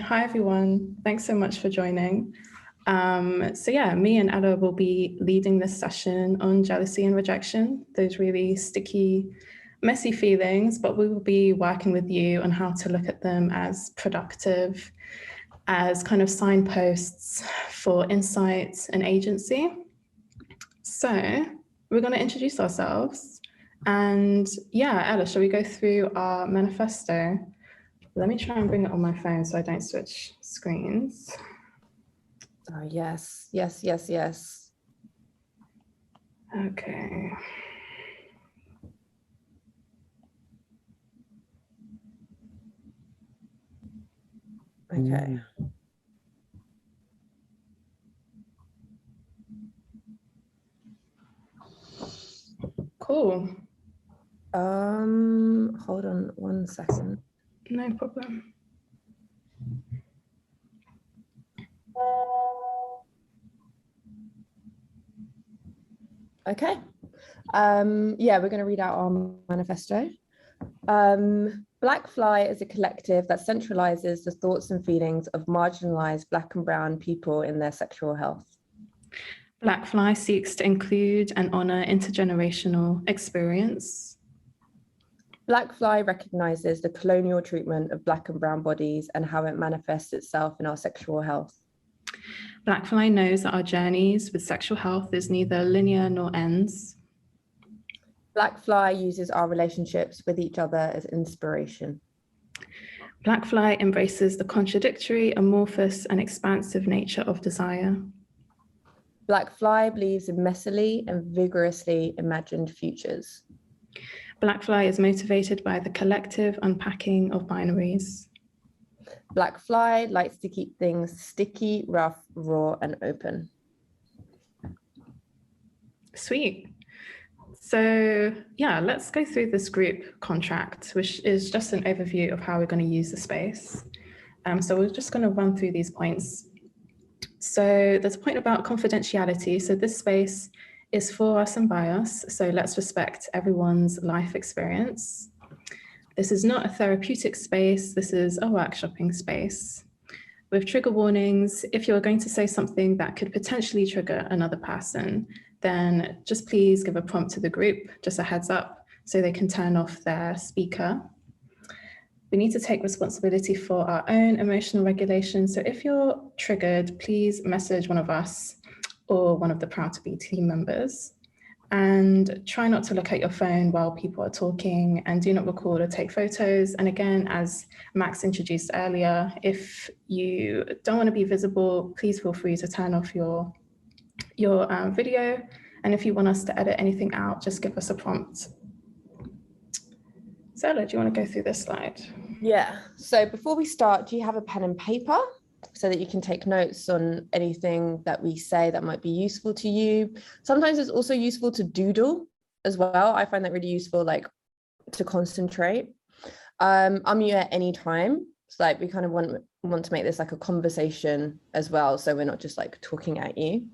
Hi everyone. Thanks so much for joining. Me and Ella will be leading this session on jealousy and rejection, those really sticky, messy feelings, but we will be working with you on how to look at them as productive, as kind of signposts for insights and agency. So we're going to introduce ourselves. And yeah, Ella, shall we go through our manifesto? Let me try and bring it on my phone so I don't switch screens. Oh, yes. Okay. Okay. Cool. Hold on 1 second. No problem. Okay. We're going to read out our manifesto. Black Fly is a collective that centralizes the thoughts and feelings of marginalized Black and brown people in their sexual health. Black Fly seeks to include and honor intergenerational experience. Black Fly recognizes the colonial treatment of Black and brown bodies and how it manifests itself in our sexual health. Black Fly knows that our journeys with sexual health is neither linear nor ends. Black Fly uses our relationships with each other as inspiration. Black Fly embraces the contradictory, amorphous, and expansive nature of desire. Black Fly believes in messily and vigorously imagined futures. Black Fly is motivated by the collective unpacking of binaries. Black Fly likes to keep things sticky, rough, raw, and open. Sweet. So yeah, let's go through this group contract, which is just an overview of how we're going to use the space. So we're just going to run through these points. So there's a point about confidentiality. So this space is for us and by us. So let's respect everyone's life experience. This is not a therapeutic space. This is a workshopping space. With trigger warnings, if you're going to say something that could potentially trigger another person, then just please give a prompt to the group, just a heads up, so they can turn off their speaker. We need to take responsibility for our own emotional regulation. So if you're triggered, please message one of us or one of the Proud2Be team members. And try not to look at your phone while people are talking, and do not record or take photos. And again, as Max introduced earlier, if you don't want to be visible, please feel free to turn off your video. And if you want us to edit anything out, just give us a prompt. Stella, do you want to go through this slide? Yeah. So before we start, do you have a pen and paper so that you can take notes on anything that we say that might be useful to you? Sometimes it's also useful to doodle as well. I find that really useful, like to concentrate. I'm here at any time. So like we kind of want to make this like a conversation as well. So we're not just like talking at you.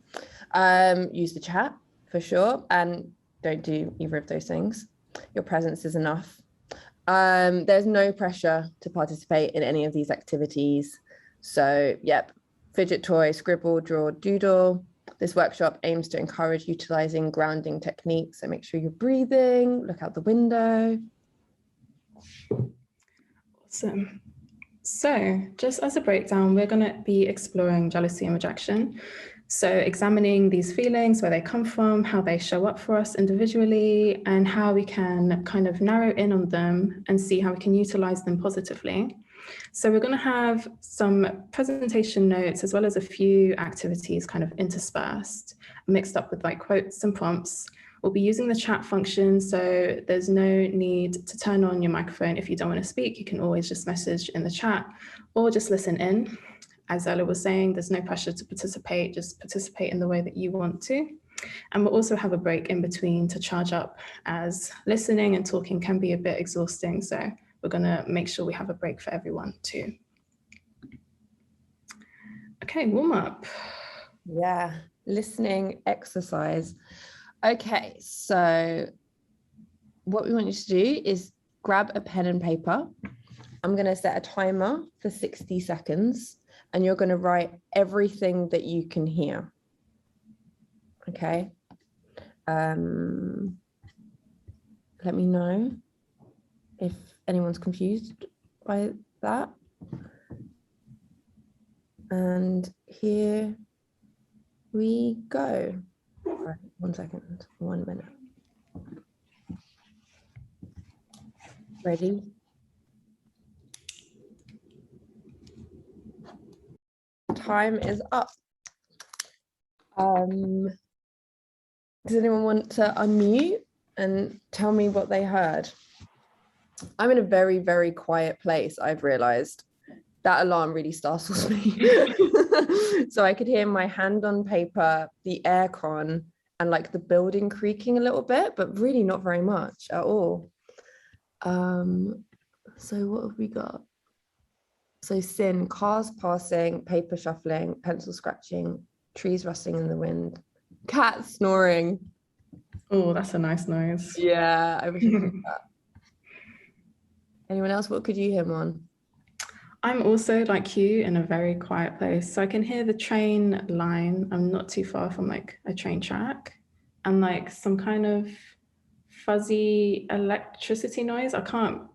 Use the chat for sure. And don't do either of those things. Your presence is enough. There's no pressure to participate in any of these activities. So, yep, fidget toy, scribble, draw, doodle. This workshop aims to encourage utilizing grounding techniques. So make sure you're breathing, look out the window. Awesome. So just as a breakdown, we're going to be exploring jealousy and rejection. So examining these feelings, where they come from, how they show up for us individually, and how we can kind of narrow in on them and see how we can utilize them positively. So we're going to have some presentation notes as well as a few activities kind of interspersed, mixed up with like quotes and prompts. We'll be using the chat function, so there's no need to turn on your microphone if you don't want to speak. You can always just message in the chat or just listen in. As Ella was saying, there's no pressure to participate, just participate in the way that you want to. And we'll also have a break in between to charge up, as listening and talking can be a bit exhausting. So we're going to make sure we have a break for everyone too. Okay, warm up. Yeah, listening exercise. Okay, so what we want you to do is grab a pen and paper I'm going to set a timer for 60 seconds and you're going to write everything that you can hear. Okay. Let me know if anyone's confused by that. And here we go. All right, 1 second, 1 minute. Ready? Time is up. Does anyone want to unmute and tell me what they heard? I'm in a very, very quiet place, I've realized. That alarm really startles me. So I could hear my hand on paper, the aircon, and like the building creaking a little bit, but really not very much at all. So what have we got? So sin, cars passing, paper shuffling, pencil scratching, trees rustling in the wind, cat snoring. Oh, that's a nice noise. Yeah, I wish I could do that. Anyone else? What could you hear, Mon? I'm also like you in a very quiet place. So I can hear the train line. I'm not too far from like a train track and like some kind of fuzzy electricity noise. I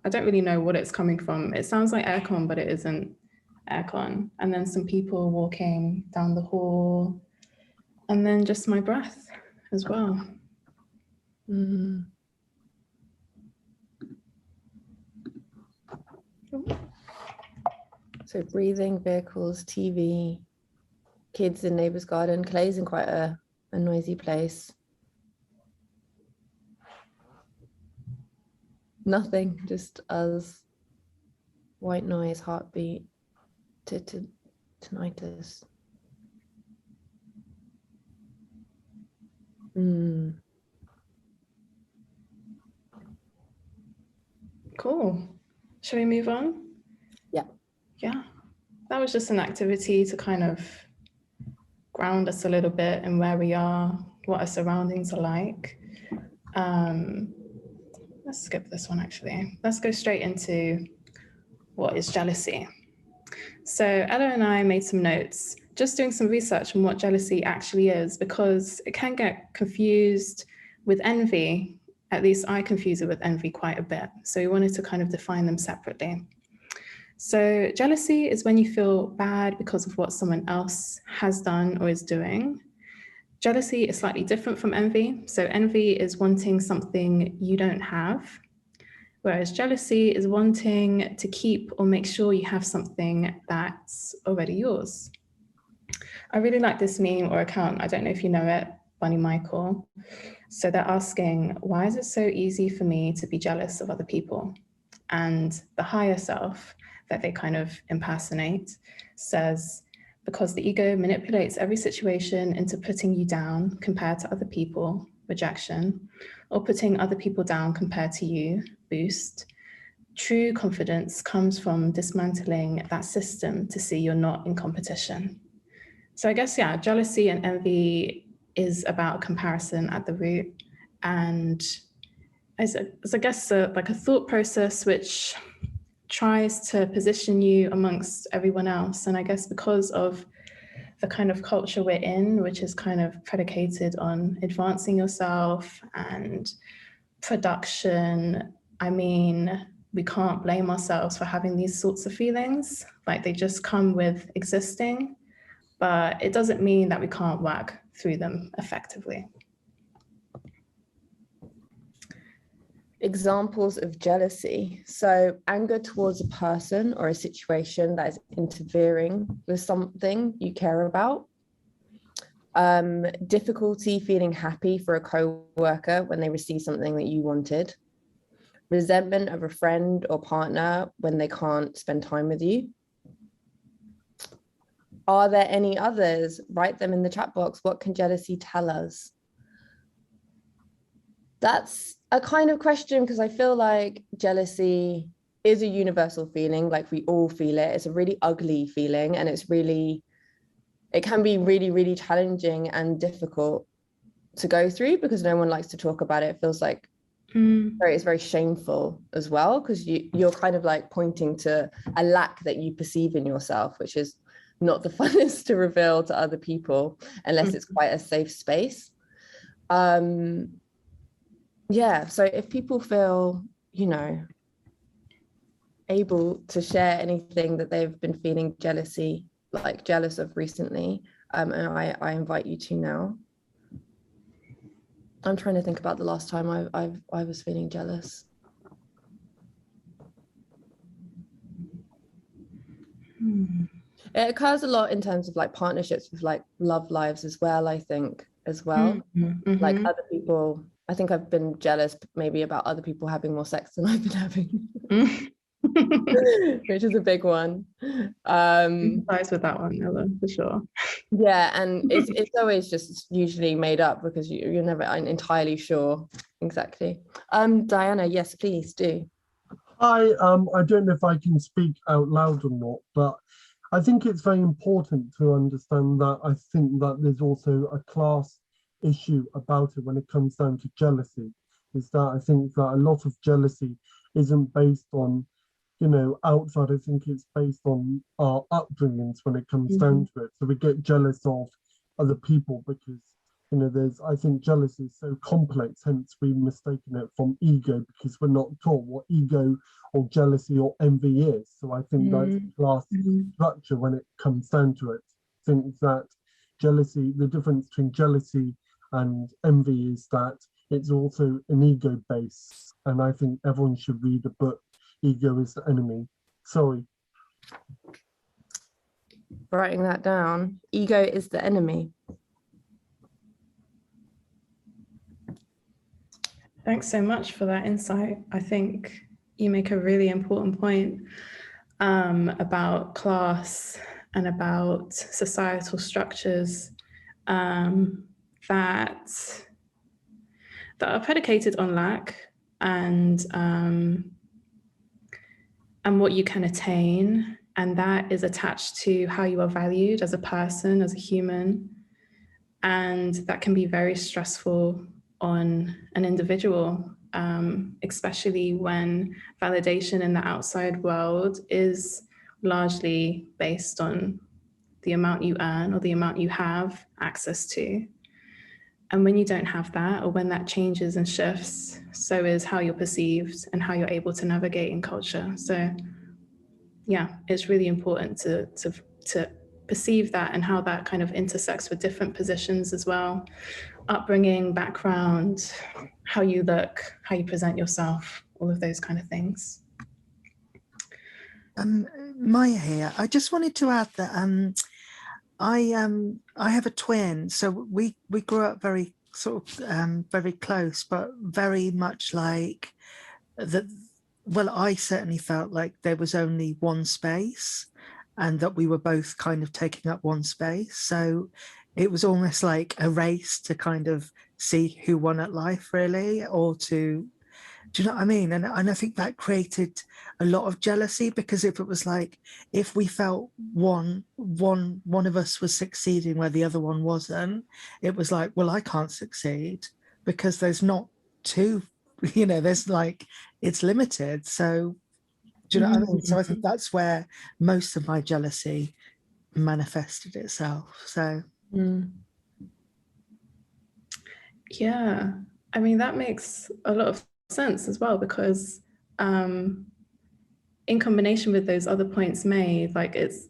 don't really know what it's coming from. It sounds like aircon, but it isn't aircon. And then some people walking down the hall and then just my breath as well. Mm. So breathing, vehicles, TV, kids in neighbour's garden. Clay's in quite a noisy place. Nothing, just us. White noise, heartbeat, tinnitus. Cool. Shall we move on? Yeah. Yeah. That was just an activity to kind of ground us a little bit in where we are, what our surroundings are like. Let's skip this one actually. Let's go straight into what is jealousy. So Ella and I made some notes, just doing some research on what jealousy actually is, because it can get confused with envy. At least I confuse it with envy quite a bit. So we wanted to kind of define them separately. So jealousy is when you feel bad because of what someone else has done or is doing. Jealousy is slightly different from envy. So envy is wanting something you don't have, whereas jealousy is wanting to keep or make sure you have something that's already yours. I really like this meme or account. I don't know if you know it, Bunny Michael. So they're asking, why is it so easy for me to be jealous of other people? And the higher self that they kind of impersonate says, because the ego manipulates every situation into putting you down compared to other people, rejection, or putting other people down compared to you, boost. True confidence comes from dismantling that system to see you're not in competition. So I guess, yeah, jealousy and envy is about comparison at the root. And as I guess like a thought process which tries to position you amongst everyone else. And I guess because of the kind of culture we're in, which is kind of predicated on advancing yourself and production, I mean, we can't blame ourselves for having these sorts of feelings. Like they just come with existing, but it doesn't mean that we can't work through them effectively. Examples of jealousy. So anger towards a person or a situation that is interfering with something you care about. Difficulty feeling happy for a co-worker when they receive something that you wanted. Resentment of a friend or partner when they can't spend time with you. Are there any others? Write them in the chat box. What can jealousy tell us? That's a kind of question, because I feel like jealousy is a universal feeling, like we all feel it. It's a really ugly feeling, and it can be really, really challenging and difficult to go through because no one likes to talk about it. It feels like It's very shameful as well, because you're kind of like pointing to a lack that you perceive in yourself, which is not the funnest to reveal to other people unless it's quite a safe space. Yeah, so if people feel, you know, able to share anything that they've been feeling jealous of recently, and I invite you to now. I'm trying to think about the last time I was feeling jealous. It occurs a lot in terms of like partnerships with like love lives as well, I think, as well. Like other people, I think I've been jealous maybe about other people having more sex than I've been having. Which is a big one. Sympathize with that one, Ella, for sure. Yeah, and it's always just usually made up because you're never entirely sure. Exactly. Diana, yes, please do. I don't know if I can speak out loud or not, but I think it's very important to understand that I think that there's also a class issue about it when it comes down to jealousy. Is that I think that a lot of jealousy isn't based on, you know, outside. I think it's based on our upbringings when it comes down to it. So we get jealous of other people because, you know, I think jealousy is so complex, hence we've mistaken it from ego because we're not taught what ego or jealousy or envy is. So I think that's a class structure when it comes down to it. I think that jealousy, the difference between jealousy and envy is that it's also an ego base. And I think everyone should read the book Ego is the Enemy. Sorry. Writing that down. Ego is the enemy. Thanks so much for that insight. I think you make a really important point about class and about societal structures that are predicated on lack and what you can attain, and that is attached to how you are valued as a person, as a human, and that can be very stressful on an individual, especially when validation in the outside world is largely based on the amount you earn or the amount you have access to. And when you don't have that, or when that changes and shifts, so is how you're perceived and how you're able to navigate in culture. So yeah, it's really important to perceive that and how that kind of intersects with different positions as well. Upbringing, background, how you look, how you present yourself, all of those kind of things. Maya here. I just wanted to add that I have a twin, so we grew up very sort of very close, but very much like that. Well, I certainly felt like there was only one space, and that we were both kind of taking up one space. So it was almost like a race to kind of see who won at life, really, or to. Do you know what I mean? And I think that created a lot of jealousy, because if it was like, if we felt one of us was succeeding where the other one wasn't, it was like, well, I can't succeed because there's not two, you know, there's like, it's limited. So do you know what I mean? So I think that's where most of my jealousy manifested itself. So yeah, I mean, that makes a lot of sense as well, because in combination with those other points made, like it's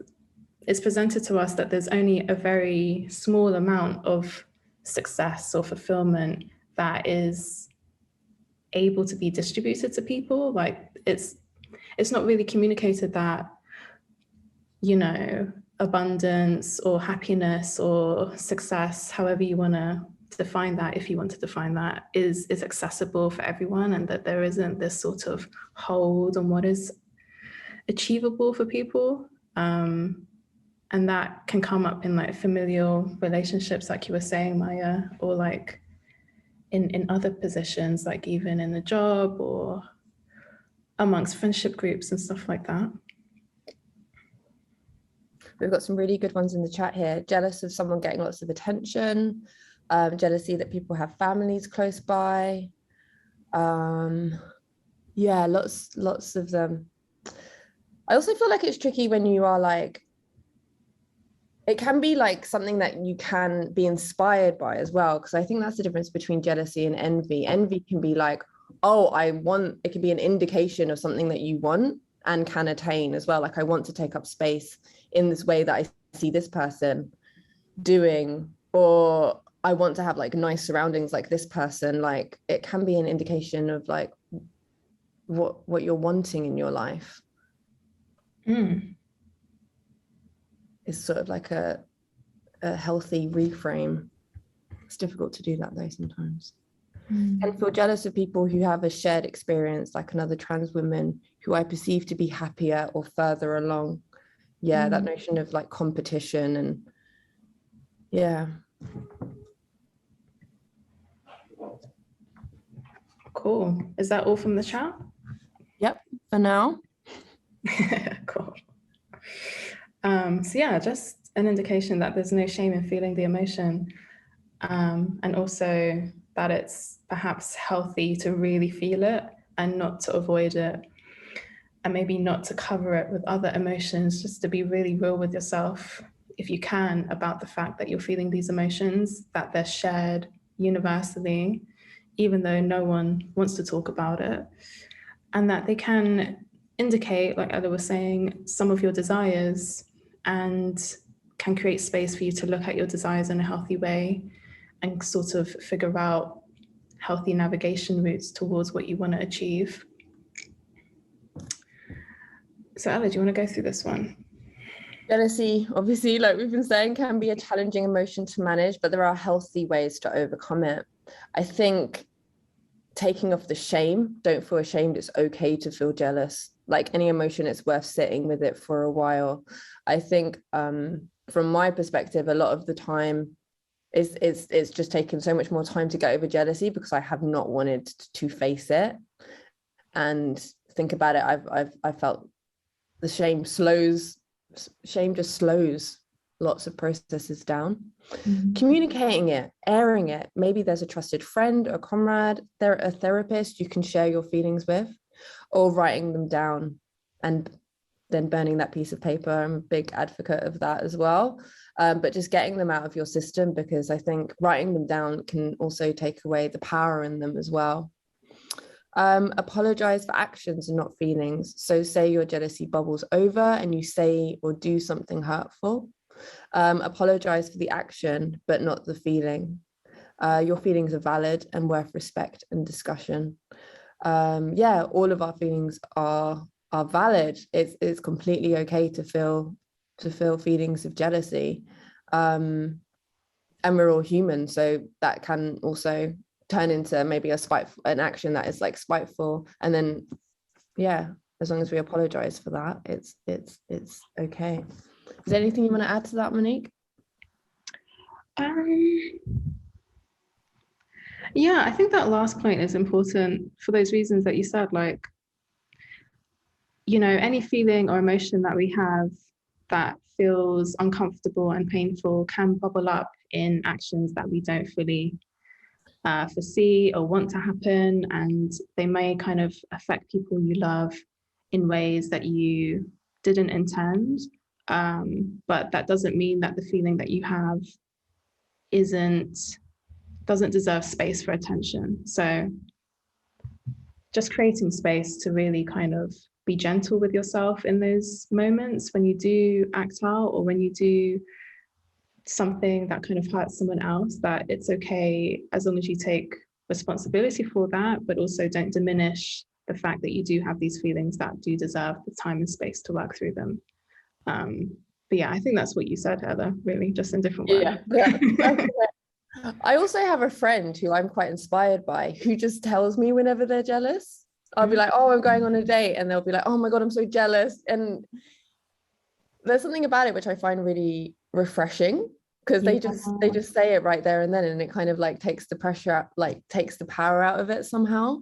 presented to us that there's only a very small amount of success or fulfillment that is able to be distributed to people. Like it's not really communicated that, you know, abundance or happiness or success, however you want to define that, if you want to define that, is accessible for everyone, and that there isn't this sort of hold on what is achievable for people. And that can come up in like familial relationships, like you were saying, Maya, or like in other positions, like even in a job or amongst friendship groups and stuff like that. We've got some really good ones in the chat here. Jealous of someone getting lots of attention, jealousy that people have families close by, Yeah, lots of them. I also feel like it's tricky when you are like, it can be like something that you can be inspired by as well, because I think that's the difference between jealousy and envy. Envy can be like, oh, it can be an indication of something that you want and can attain as well. Like, I want to take up space in this way that I see this person doing, or I want to have like nice surroundings like this person. Like, it can be an indication of like what you're wanting in your life. Is sort of like a healthy reframe. It's difficult to do that though sometimes. And feel jealous of people who have a shared experience, like another trans woman who I perceive to be happier or further along. Yeah, that notion of like competition and yeah. Cool. Is that all from the chat? Yep, for now. Cool. So yeah, just an indication that there's no shame in feeling the emotion, and also that it's perhaps healthy to really feel it and not to avoid it, and maybe not to cover it with other emotions, just to be really real with yourself, if you can, about the fact that you're feeling these emotions, that they're shared universally, even though no one wants to talk about it, and that they can indicate, like Ella was saying, some of your desires, and can create space for you to look at your desires in a healthy way and sort of figure out healthy navigation routes towards what you want to achieve. So Ella, do you want to go through this one? Jealousy, obviously, like we've been saying, can be a challenging emotion to manage, but there are healthy ways to overcome it. I think taking off the shame, don't feel ashamed, it's okay to feel jealous. Like any emotion, it's worth sitting with it for a while. I think from my perspective, a lot of the time it's just taken so much more time to get over jealousy because I have not wanted to face it and think about it. I've felt the shame just slows lots of processes down. Communicating it, airing it. Maybe there's a trusted friend or comrade, a therapist you can share your feelings with, or writing them down and then burning that piece of paper. I'm a big advocate of that as well. But just getting them out of your system, because I think writing them down can also take away the power in them as well. Apologize for actions and not feelings. So say your jealousy bubbles over and you say or do something hurtful. Apologize for the action, but not the feeling. Your feelings are valid and worth respect and discussion. Yeah, all of our feelings are valid. It's completely okay to feel feelings of jealousy. And we're all human, so that can also turn into maybe an action that is like spiteful, and then yeah, as long as we apologize for that, it's okay. Is there anything you want to add to that, Monique? Yeah, I think that last point is important for those reasons that you said, like, you know, any feeling or emotion that we have that feels uncomfortable and painful can bubble up in actions that we don't fully foresee or want to happen, and they may kind of affect people you love in ways that you didn't intend, but that doesn't mean that the feeling that you have doesn't deserve space for attention. So just creating space to really kind of be gentle with yourself in those moments when you do act out or when you do something that kind of hurts someone else, that it's okay as long as you take responsibility for that, but also don't diminish the fact that you do have these feelings that do deserve the time and space to work through them. But yeah, I think that's what you said, Heather, really, just in different words. Yeah. I also have a friend who I'm quite inspired by, who just tells me whenever they're jealous. I'll be like, oh, I'm going on a date, and they'll be like, oh my God, I'm so jealous. And there's something about it which I find really refreshing, because they just say it right there and then, and it kind of like takes the pressure out, like takes the power out of it somehow.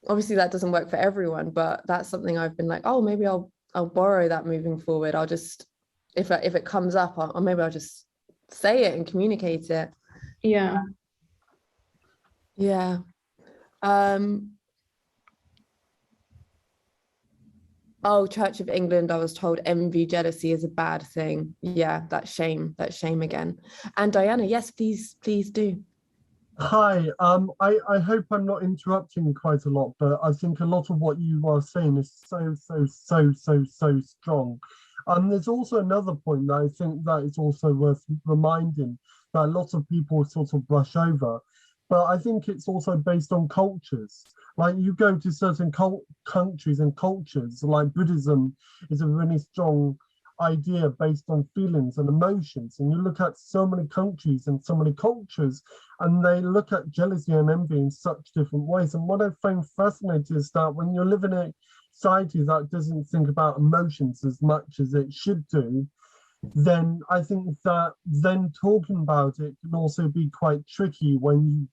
Obviously that doesn't work for everyone, but that's something I've been like, oh, maybe I'll borrow that moving forward. I'll just, if it comes up, maybe I'll just say it and communicate it. Yeah. Yeah. Oh, Church of England, I was told envy, jealousy is a bad thing. Yeah, that shame again. And Diana, yes, please do. Hi, I hope I'm not interrupting quite a lot, but I think a lot of what you are saying is so strong. There's also another point that I think that is also worth reminding that a lot of people sort of brush over, but I think it's also based on cultures. Like you go to certain countries and cultures, like Buddhism is a really strong idea based on feelings and emotions. And you look at so many countries and so many cultures, and they look at jealousy and envy in such different ways. And what I find fascinating is that when you live in a society that doesn't think about emotions as much as it should do, then I think that then talking about it can also be quite tricky when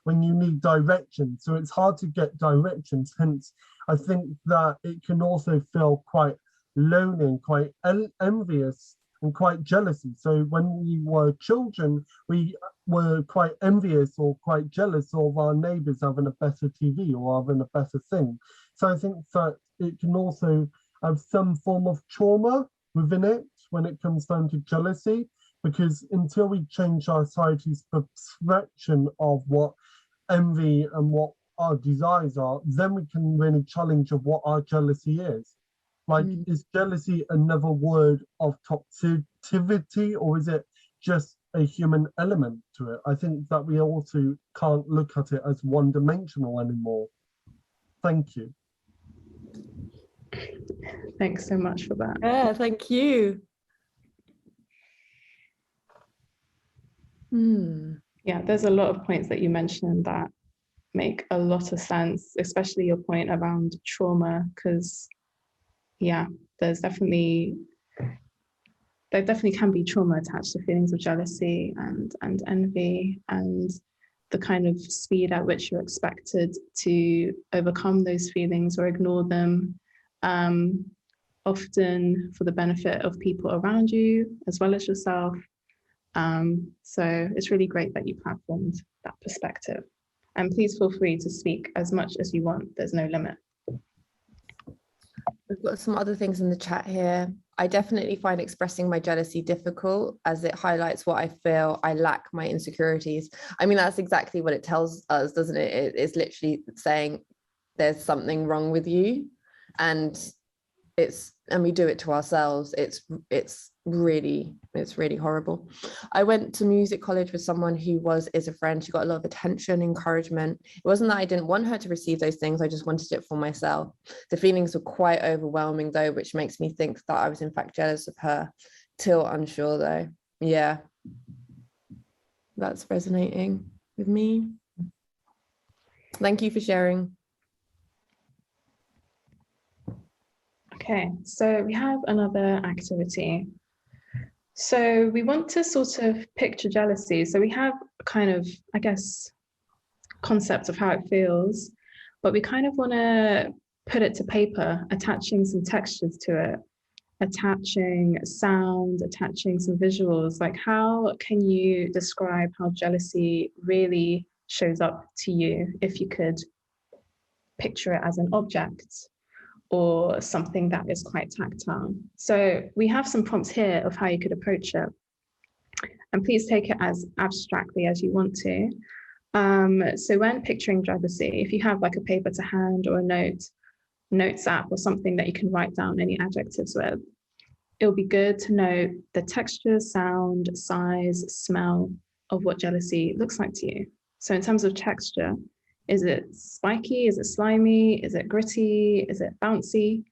you need direction. So it's hard to get directions. Hence, I think that it can also feel quite lonely and quite envious and quite jealousy. So when we were children, we were quite envious or quite jealous of our neighbours having a better TV or having a better thing. So I think that it can also have some form of trauma within it when it comes down to jealousy, because until we change our society's perception of what envy and what our desires are, then we can really challenge of what our jealousy is. Like, is jealousy another word of toxicity, or is it just a human element to it? I think that we also can't look at it as one-dimensional anymore. Thank you. Thanks so much for that. Yeah, thank you. Yeah, there's a lot of points that you mentioned that make a lot of sense, especially your point around trauma, because yeah, there definitely can be trauma attached to feelings of jealousy and envy, and the kind of speed at which you're expected to overcome those feelings or ignore them, often for the benefit of people around you as well as yourself. So it's really great that you platformed that perspective. And please feel free to speak as much as you want. There's no limit. We've got some other things in the chat here. I definitely find expressing my jealousy difficult as it highlights what I feel I lack, my insecurities. I mean, that's exactly what it tells us, doesn't it? It's literally saying there's something wrong with you, and we do it to ourselves. It's really horrible. I went to music college with someone who is a friend. She got a lot of attention, encouragement. It wasn't that I didn't want her to receive those things, I just wanted it for myself. The feelings were quite overwhelming though, which makes me think that I was in fact jealous of her. Till unsure though. Yeah, that's resonating with me. Thank you for sharing. Okay, so we have another activity. So we want to sort of picture jealousy. So we have a kind of, I guess, concept of how it feels, but we kind of want to put it to paper, attaching some textures to it, attaching sound, attaching some visuals. Like, how can you describe how jealousy really shows up to you if you could picture it as an object or something that is quite tactile? So we have some prompts here of how you could approach it. And please take it as abstractly as you want to. So when picturing jealousy, if you have like a paper to hand or a notes app or something that you can write down any adjectives with, it'll be good to note the texture, sound, size, smell of what jealousy looks like to you. So in terms of texture, is it spiky? Is it slimy? Is it gritty? Is it bouncy? In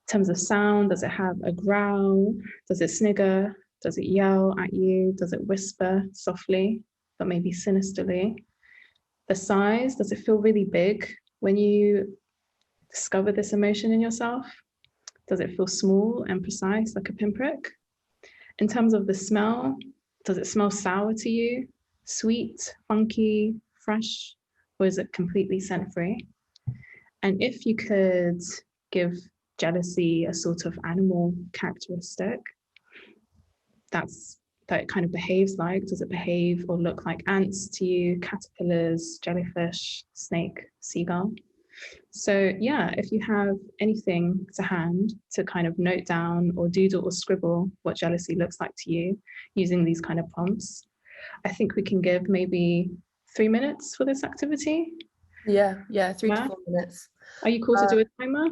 terms of sound, does it have a growl? Does it snigger? Does it yell at you? Does it whisper softly, but maybe sinisterly? The size, does it feel really big when you discover this emotion in yourself? Does it feel small and precise, like a pinprick? In terms of the smell, does it smell sour to you? Sweet, funky, fresh? Or is it completely scent-free? And if you could give jealousy a sort of animal characteristic, that's that it kind of behaves like? Does it behave or look like ants to you, caterpillars, jellyfish, snake, seagull? So yeah, if you have anything to hand to kind of note down or doodle or scribble what jealousy looks like to you using these kind of prompts, I think we can give maybe 3 minutes for this activity. Yeah, 3 Yeah. to 4 minutes. Are you cool to do a timer?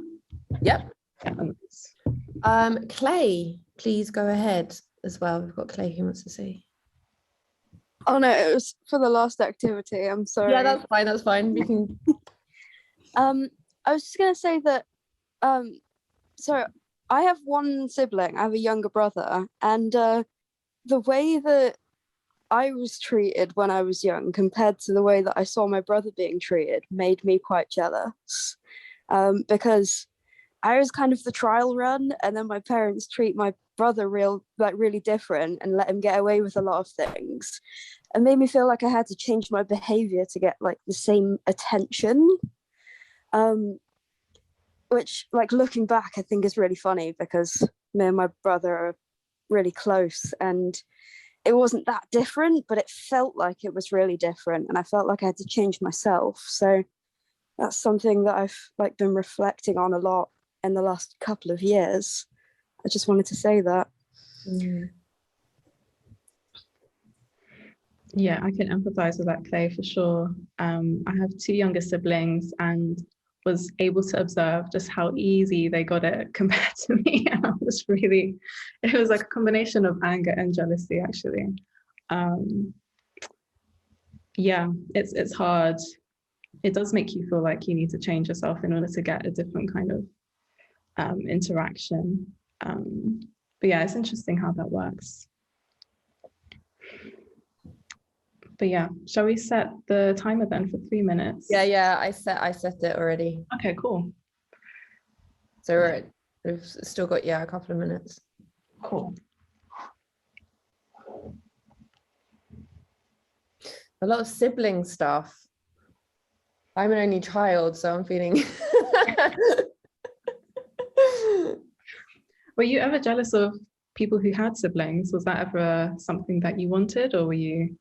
Yep. Yeah. Clay, please go ahead as well. We've got Clay who wants to say. Oh no, it was for the last activity. I'm sorry. Yeah, that's fine. That's fine. We can. I was just gonna say that. So I have one sibling. I have a younger brother, and the way that I was treated when I was young compared to the way that I saw my brother being treated made me quite jealous. Because I was kind of the trial run, and then my parents treat my brother really different and let him get away with a lot of things. It made me feel like I had to change my behavior to get like the same attention. Which, like, looking back, I think is really funny because me and my brother are really close, and it wasn't that different, but it felt like it was really different, and I felt like I had to change myself. So that's something that I've like been reflecting on a lot in the last couple of years. I just wanted to say that. Yeah, I can empathize with that, Clay, for sure. I have 2 younger siblings and was able to observe just how easy they got it compared to me. And I was really, it was like a combination of anger and jealousy, actually. Yeah, it's hard. It does make you feel like you need to change yourself in order to get a different kind of interaction. But yeah, it's interesting how that works. But yeah, shall we set the timer then for 3 minutes? Yeah, I set it already. Okay, cool. So we've still got a couple of minutes. Cool. A lot of sibling stuff. I'm an only child, so I'm feeling. Were you ever jealous of people who had siblings? Was that ever something that you wanted, or were you?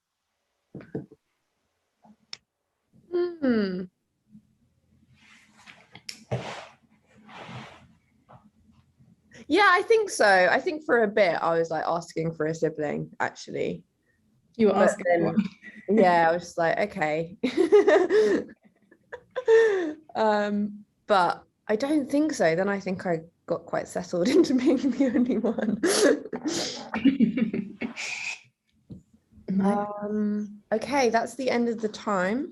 Yeah, I think so. I think for a bit I was like asking for a sibling, actually. You were asking for one. Yeah, I was just like, okay. But I don't think so. Then I think I got quite settled into being the only one. Okay, that's the end of the time.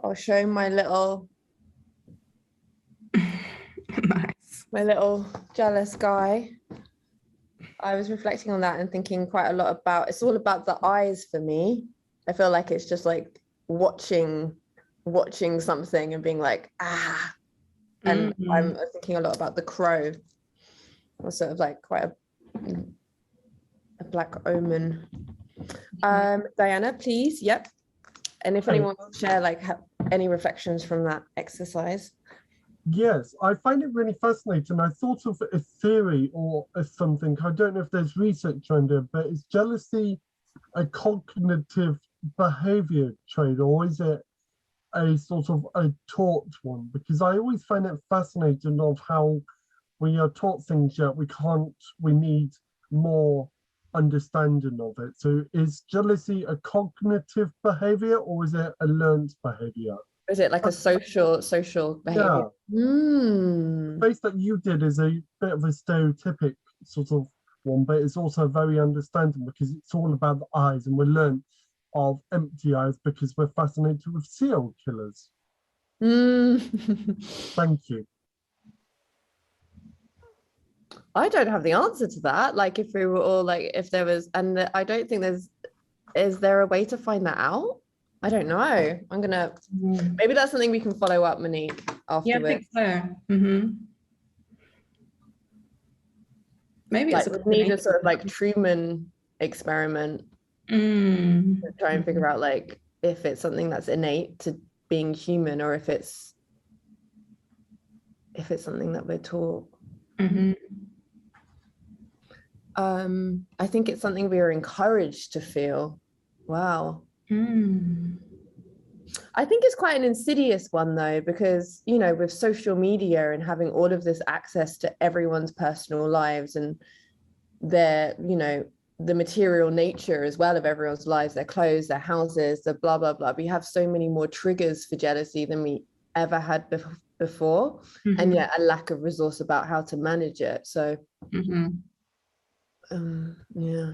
I'll show my little Nice. my little jealous guy. I was reflecting on that and thinking quite a lot about, it's all about the eyes for me. I feel like it's just like watching something and being like, ah. And I'm thinking a lot about the crow. Or sort of like quite a black omen. Diana, please. Yep. And if anyone wants to share like any reflections from that exercise. Yes, I find it really fascinating. I thought of a theory or something. I don't know if there's research on it, but is jealousy a cognitive behavior trait, or is it a sort of a taught one? Because I always find it fascinating of how we are taught things yet we need more understanding of it. So is jealousy a cognitive behavior, or is it a learned behavior? Is it like a social behavior? The face that you did is a bit of a stereotypic sort of one, but it's also very understanding because it's all about the eyes, and we learn of empty eyes because we're fascinated with serial killers. Thank you. I don't have the answer to that. Like if we were all like, if there was, and I don't think is there a way to find that out? I don't know. I'm gonna, maybe that's something we can follow up, Monique, afterwards. Yeah, I think so. Maybe like, it's we need a sort of like Truman experiment to try and figure out like if it's something that's innate to being human, or if it's something that we're taught. I think it's something we are encouraged to feel. Wow. I think it's quite an insidious one though, because, you know, with social media and having all of this access to everyone's personal lives and their, you know, the material nature as well of everyone's lives, their clothes, their houses, the blah, blah, blah. We have so many more triggers for jealousy than we ever had before. And yet a lack of resource about how to manage it. So, yeah.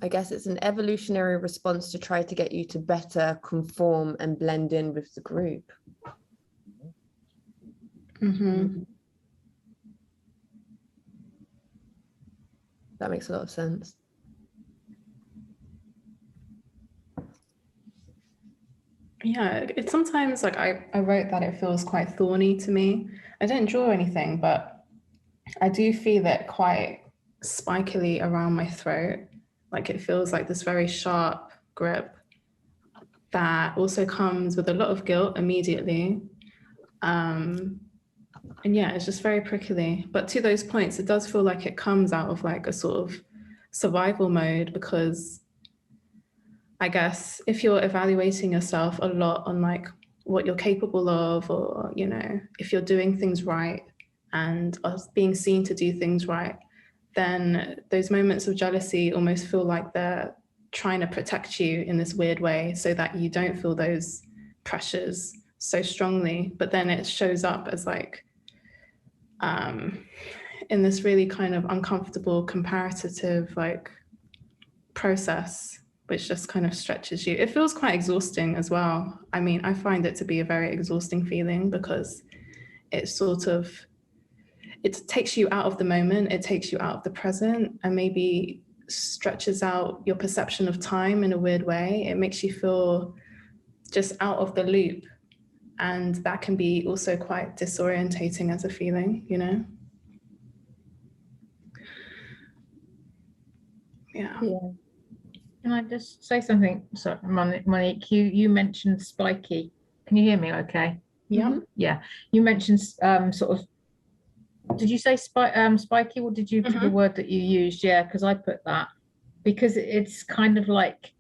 I guess it's an evolutionary response to try to get you to better conform and blend in with the group. That makes a lot of sense. Yeah, it's sometimes like I wrote that it feels quite thorny to me. I didn't draw anything, but I do feel it quite spikily around my throat. Like it feels like this very sharp grip that also comes with a lot of guilt immediately. And yeah, it's just very prickly. But to those points, it does feel like it comes out of like a sort of survival mode, because I guess if you're evaluating yourself a lot on like what you're capable of, or, you know, if you're doing things right and are being seen to do things right, then those moments of jealousy almost feel like they're trying to protect you in this weird way so that you don't feel those pressures so strongly. But then it shows up as like in this really kind of uncomfortable comparative like process, which just kind of stretches you. It feels quite exhausting as well. I mean, I find it to be a very exhausting feeling, because it sort of, it takes you out of the moment, it takes you out of the present, and maybe stretches out your perception of time in a weird way. It makes you feel just out of the loop. And that can be also quite disorientating as a feeling, you know? Yeah. Can I just say something? Sorry, Monique, you mentioned spiky. Can you hear me okay? Yeah. Yeah. You mentioned sort of, did you say spiky? What did you, the word that you used? Yeah, because I put that, because it's kind of like,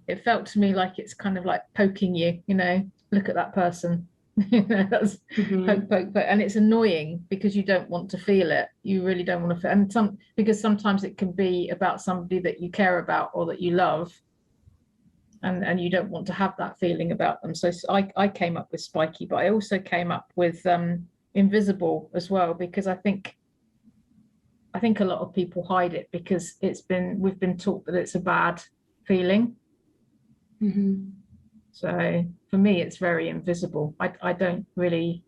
it felt to me like it's kind of like poking you, you know, look at that person. You know, that's poke, and it's annoying because you don't want to feel it. You really don't want to feel, and because sometimes it can be about somebody that you care about or that you love, and you don't want to have that feeling about them. So I came up with spiky, but I also came up with invisible as well, because I think a lot of people hide it because we've been taught that it's a bad feeling. So for me, it's very invisible. I don't really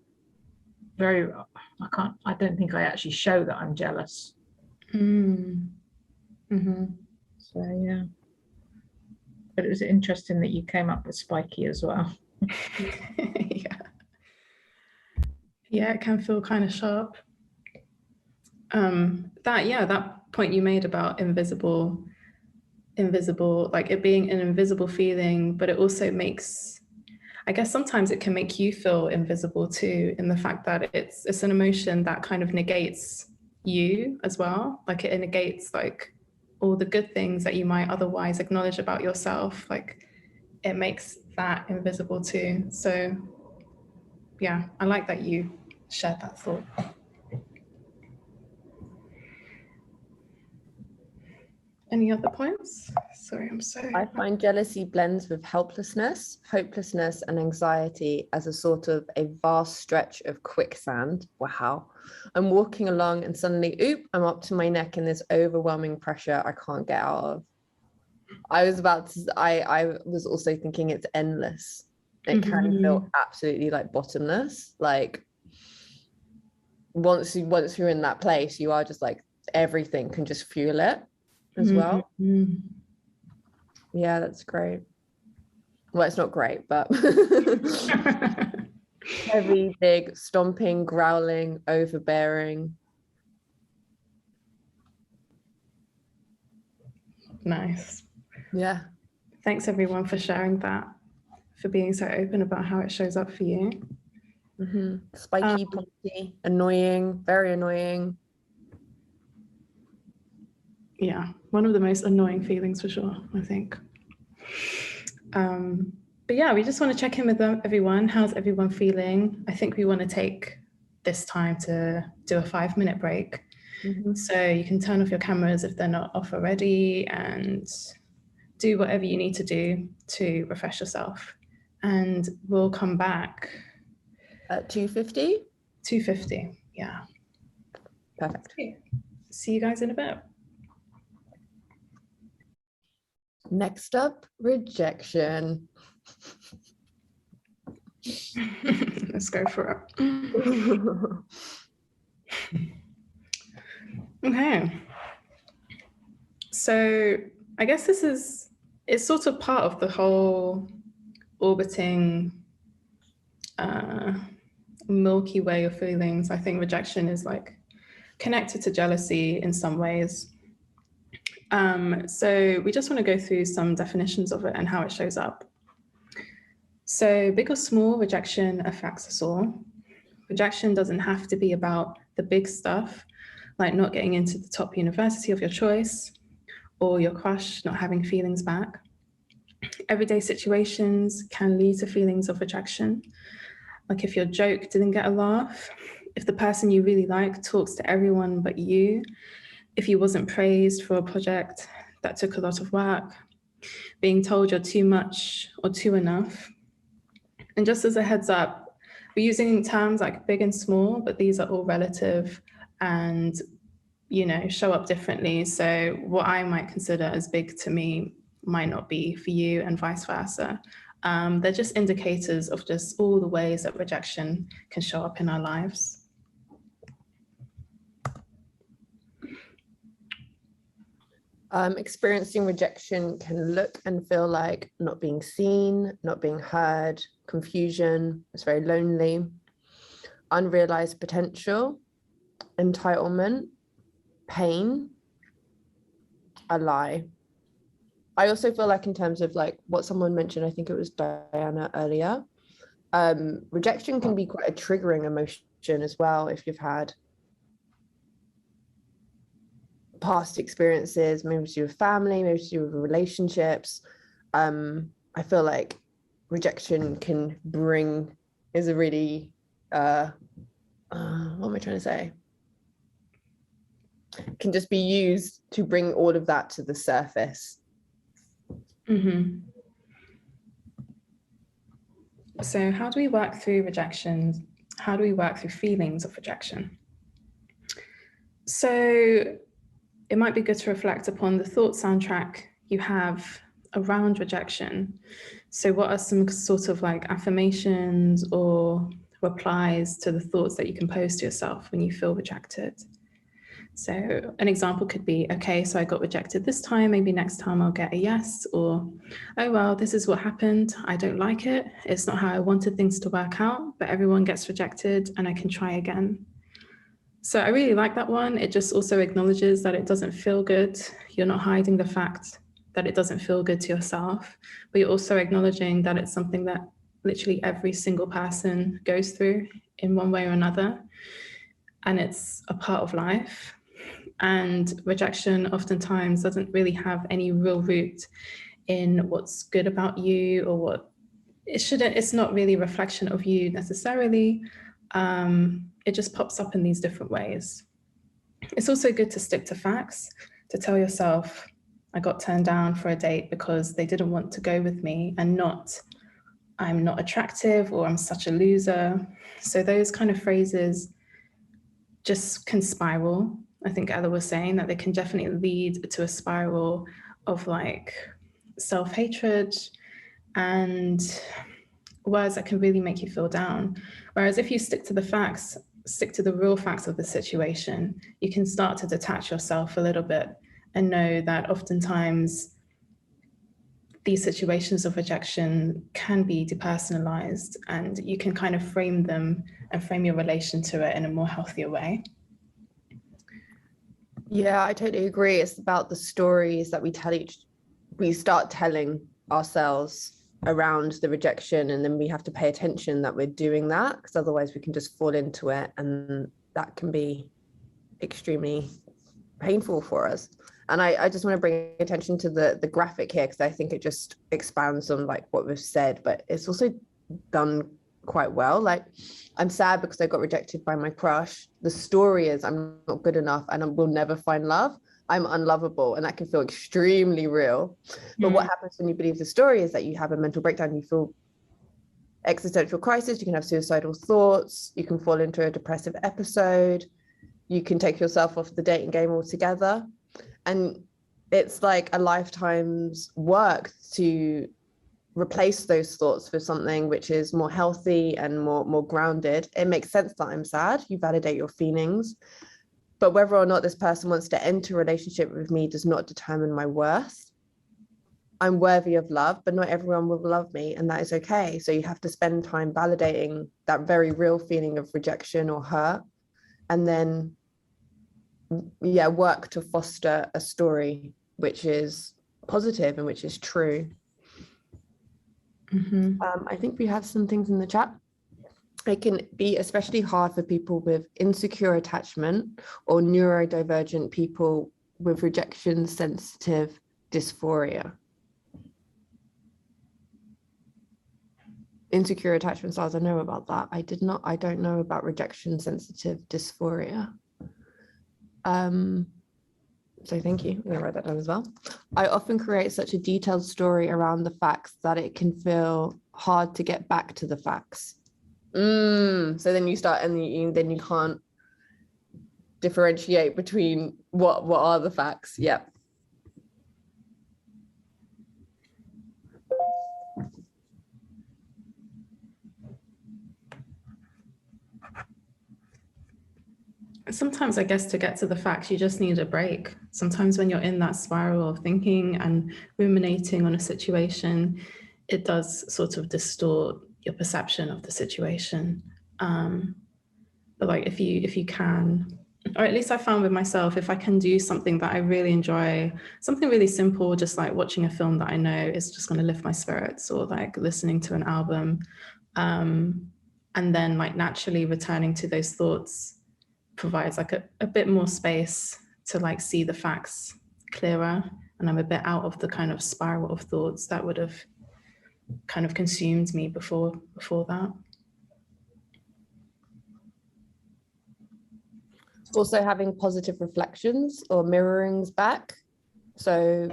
I don't think I actually show that I'm jealous. So yeah, but it was interesting that you came up with spiky as well. Yeah, it can feel kind of sharp. That point you made about invisible, like it being an invisible feeling, but it also makes, I guess sometimes it can make you feel invisible too, in the fact that it's an emotion that kind of negates you as well. Like it negates like all the good things that you might otherwise acknowledge about yourself. Like it makes that invisible too. So yeah, I like that you shared that thought. Any other points? Sorry, I find jealousy blends with helplessness, hopelessness, and anxiety as a sort of a vast stretch of quicksand. Wow. I'm walking along and suddenly, I'm up to my neck in this overwhelming pressure I can't get out of. I was also thinking it's endless. It can feel absolutely like bottomless. Like once you're in that place, you are just like, everything can just fuel it as well. Yeah, that's great. Well, it's not great, but heavy, big, stomping, growling, overbearing. Nice. Yeah. Thanks everyone for sharing that, for being so open about how it shows up for you. Spiky, pointy, annoying, very annoying. Yeah, one of the most annoying feelings for sure, I think. But yeah, we just want to check in with everyone. How's everyone feeling? I think we want to take this time to do a 5-minute break. So you can turn off your cameras if they're not off already and do whatever you need to do to refresh yourself. And we'll come back At 2:50? 2:50, yeah. Perfect. See you guys in a bit. Next up, rejection. Let's go for it. Okay. So I guess it's sort of part of the whole orbiting Milky Way of feelings. I think rejection is like connected to jealousy in some ways. So we just want to go through some definitions of it and how it shows up. So big or small, rejection affects us all. Rejection doesn't have to be about the big stuff, like not getting into the top university of your choice or your crush not having feelings back. Everyday situations can lead to feelings of rejection. Like if your joke didn't get a laugh, if the person you really like talks to everyone but you, if you wasn't praised for a project that took a lot of work, being told you're too much or too enough. And just as a heads up, we're using terms like big and small, but these are all relative and, you know, show up differently. So what I might consider as big to me might not be for you and vice versa. They're just indicators of just all the ways that rejection can show up in our lives. Experiencing rejection can look and feel like not being seen, not being heard, confusion, it's very lonely, unrealized potential, entitlement, pain, a lie. I also feel like in terms of like what someone mentioned, I think it was Diana earlier, rejection can be quite a triggering emotion as well if you've had past experiences, maybe to do with family, maybe to do with relationships. I feel like rejection can is a really what am I trying to say? Can just be used to bring all of that to the surface. So how do we work through rejection? How do we work through feelings of rejection? So it might be good to reflect upon the thought soundtrack you have around rejection. So what are some sort of like affirmations or replies to the thoughts that you can pose to yourself when you feel rejected? So an example could be, okay, so I got rejected this time, maybe next time I'll get a yes, or, oh, well, this is what happened. I don't like it. It's not how I wanted things to work out, but everyone gets rejected and I can try again. So I really like that one. It just also acknowledges that it doesn't feel good. You're not hiding the fact that it doesn't feel good to yourself, but you're also acknowledging that it's something that literally every single person goes through in one way or another. And it's a part of life. And rejection oftentimes doesn't really have any real root in what's good about you or what it's not really a reflection of you necessarily. It just pops up in these different ways. It's also good to stick to facts, to tell yourself, I got turned down for a date because they didn't want to go with me, and not, I'm not attractive or I'm such a loser. So those kind of phrases just can spiral. I think Ella was saying that they can definitely lead to a spiral of like self-hatred and words that can really make you feel down. Whereas if you stick to the facts, stick to the real facts of the situation, you can start to detach yourself a little bit and know that oftentimes these situations of rejection can be depersonalized, and you can kind of frame them and frame your relation to it in a more healthier way. Yeah, I totally agree. It's about the stories that we start telling ourselves around the rejection, and then we have to pay attention that we're doing that, because otherwise we can just fall into it, and that can be extremely painful for us. And I just want to bring attention to the graphic here, because I think it just expands on like what we've said, but it's also done quite well. Like, I'm sad because I got rejected by my crush. The story is I'm not good enough and I will never find love. I'm unlovable, and that can feel extremely real. But what happens when you believe the story is that you have a mental breakdown, you feel existential crisis, you can have suicidal thoughts, you can fall into a depressive episode, you can take yourself off the dating game altogether. And it's like a lifetime's work to replace those thoughts with something which is more healthy and more grounded. It makes sense that I'm sad. You validate your feelings. But whether or not this person wants to enter a relationship with me does not determine my worth. I'm worthy of love, but not everyone will love me, and that is okay. So you have to spend time validating that very real feeling of rejection or hurt, and then work to foster a story which is positive and which is true. I think we have some things in the chat. It can be especially hard for people with insecure attachment or neurodivergent people with rejection sensitive dysphoria. Insecure attachment styles, I know about that. I don't know about rejection sensitive dysphoria. So thank you. I'm gonna write that down as well. I often create such a detailed story around the facts that it can feel hard to get back to the facts. So then you start, and then you can't differentiate between what are the facts. Yep. Sometimes I guess to get to the facts, you just need a break. Sometimes when you're in that spiral of thinking and ruminating on a situation, it does sort of distort your perception of the situation. But like if you can, or at least I found with myself, if I can do something that I really enjoy, something really simple, just like watching a film that I know is just going to lift my spirits, or like listening to an album, and then like naturally returning to those thoughts provides like a bit more space to like see the facts clearer, and I'm a bit out of the kind of spiral of thoughts that would have kind of consumed me before that. Also having positive reflections or mirrorings back. So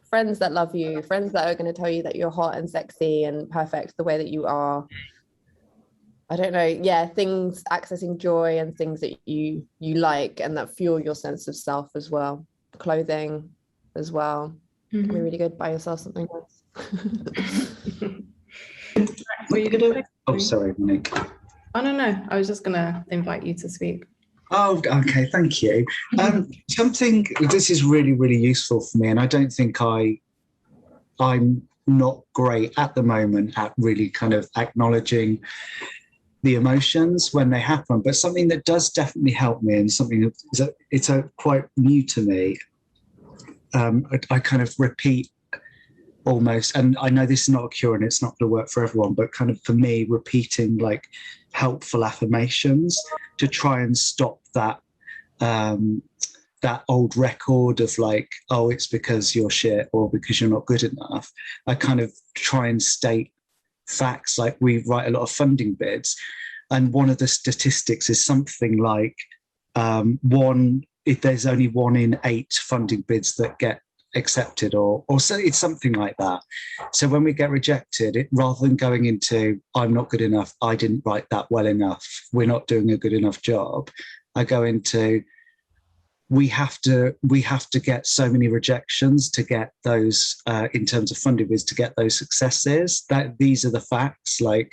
friends that love you, friends that are going to tell you that you're hot and sexy and perfect the way that you are. I don't know, things, accessing joy and things that you like and that fuel your sense of self as well. Clothing as well. Can be really good. Buy yourself something nice. Were you gonna... Oh, sorry, Monique. Oh, no, I was just gonna invite you to speak. Oh, okay, thank you. Something, this is really, really useful for me, and I don't think I'm not great at the moment at really kind of acknowledging the emotions when they happen, but something that does definitely help me, and something that it's quite new to me. I kind of repeat almost, and I know this is not a cure and it's not going to work for everyone, but kind of for me, repeating like helpful affirmations to try and stop that that old record of like, oh, it's because you're shit or because you're not good enough. I kind of try and state facts. Like, we write a lot of funding bids, and one of the statistics is something like if there's only 1 in 8 funding bids that get accepted, or so, it's something like that. So when we get rejected, rather than going into I'm not good enough, I didn't write that well enough, we're not doing a good enough job, I go into we have to get so many rejections to get those in terms of funding bids, to get those successes. That these are the facts. Like,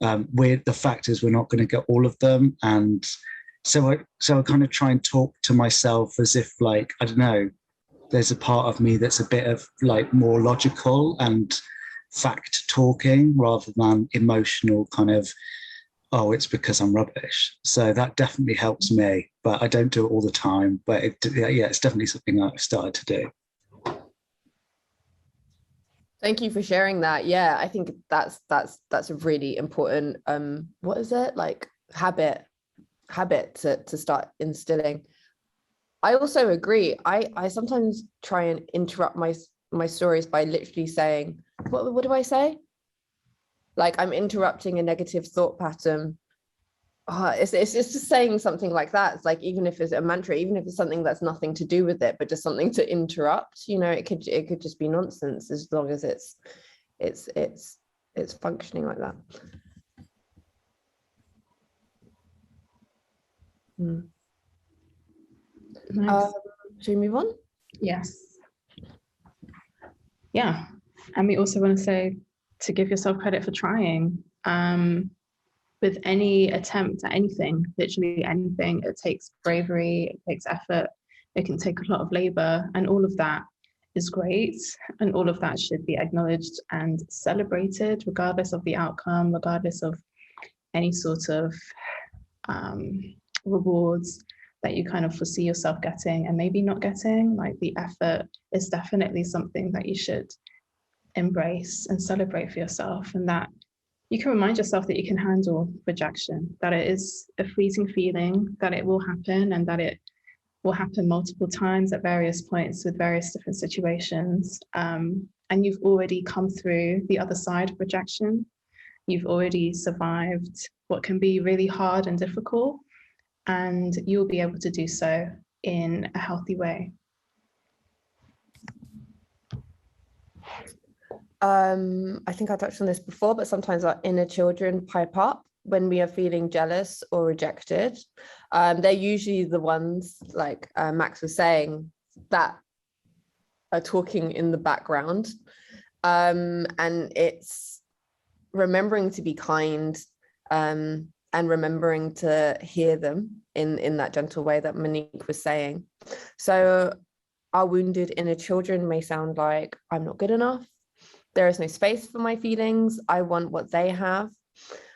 the fact is we're not going to get all of them, and so I kind of try and talk to myself as if, like, I don't know, there's a part of me that's a bit of like more logical and fact talking rather than emotional kind of, oh, it's because I'm rubbish. So that definitely helps me, but I don't do it all the time. But it's definitely something I've started to do. Thank you for sharing that. Yeah, I think that's a really important what is it, like habit to start instilling. I also agree. I sometimes try and interrupt my stories by literally saying, what do I say? Like, I'm interrupting a negative thought pattern. It's just saying something like that. It's like, even if it's a mantra, even if it's something that's nothing to do with it, but just something to interrupt, you know, it could just be nonsense, as long as it's functioning like that. Nice. Should we move on? Yes. Yeah. And we also want to say to give yourself credit for trying. With any attempt at anything, literally anything, it takes bravery, it takes effort, it can take a lot of labor, and all of that is great. And all of that should be acknowledged and celebrated, regardless of the outcome, regardless of any sort of rewards that you kind of foresee yourself getting and maybe not getting. Like, the effort is definitely something that you should embrace and celebrate for yourself, and that you can remind yourself that you can handle rejection, that it is a fleeting feeling, that it will happen, and that it will happen multiple times at various points with various different situations. And you've already come through the other side of rejection. You've already survived what can be really hard and difficult, and you'll be able to do so in a healthy way. I think I touched on this before, but sometimes our inner children pipe up when we are feeling jealous or rejected. They're usually the ones, like Max was saying, that are talking in the background. And it's remembering to be kind, and remembering to hear them in that gentle way that Monique was saying. So our wounded inner children may sound like, I'm not good enough. There is no space for my feelings. I want what they have.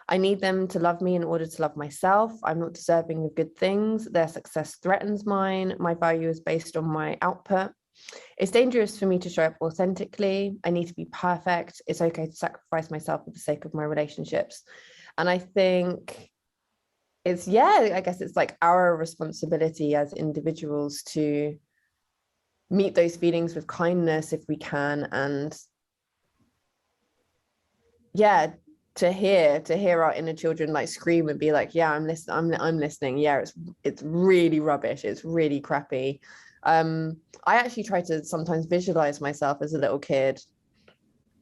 I need them to love me in order to love myself. I'm not deserving of good things. Their success threatens mine. My value is based on my output. It's dangerous for me to show up authentically. I need to be perfect. It's okay to sacrifice myself for the sake of my relationships. And I think I guess it's like our responsibility as individuals to meet those feelings with kindness if we can, and to hear our inner children like scream and be like, yeah, I'm listening. Yeah, it's really rubbish. It's really crappy. I actually try to sometimes visualize myself as a little kid,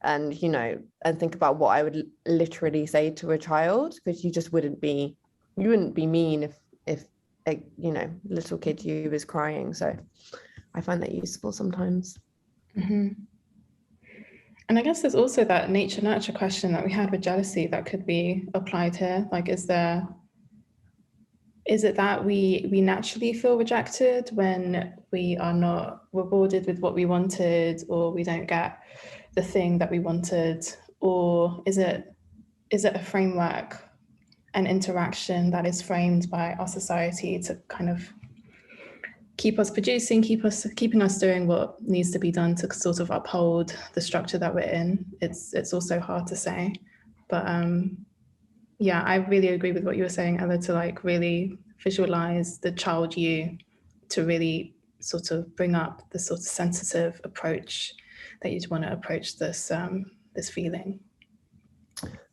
and think about what I would literally say to a child, because you wouldn't be mean if a little kid you was crying. So I find that useful sometimes. Mm-hmm. And I guess there's also that nature nurture question that we had with jealousy that could be applied here. Like, is it that we naturally feel rejected when we are not rewarded with what we wanted, or we don't get the thing that we wanted? Or is it a framework, an interaction that is framed by our society to kind of keep us producing, keeping us doing what needs to be done to sort of uphold the structure that we're in? It's also hard to say, but yeah, I really agree with what you were saying, Ella, to like really visualize the child you, to really sort of bring up the sort of sensitive approach that you'd want to approach this feeling.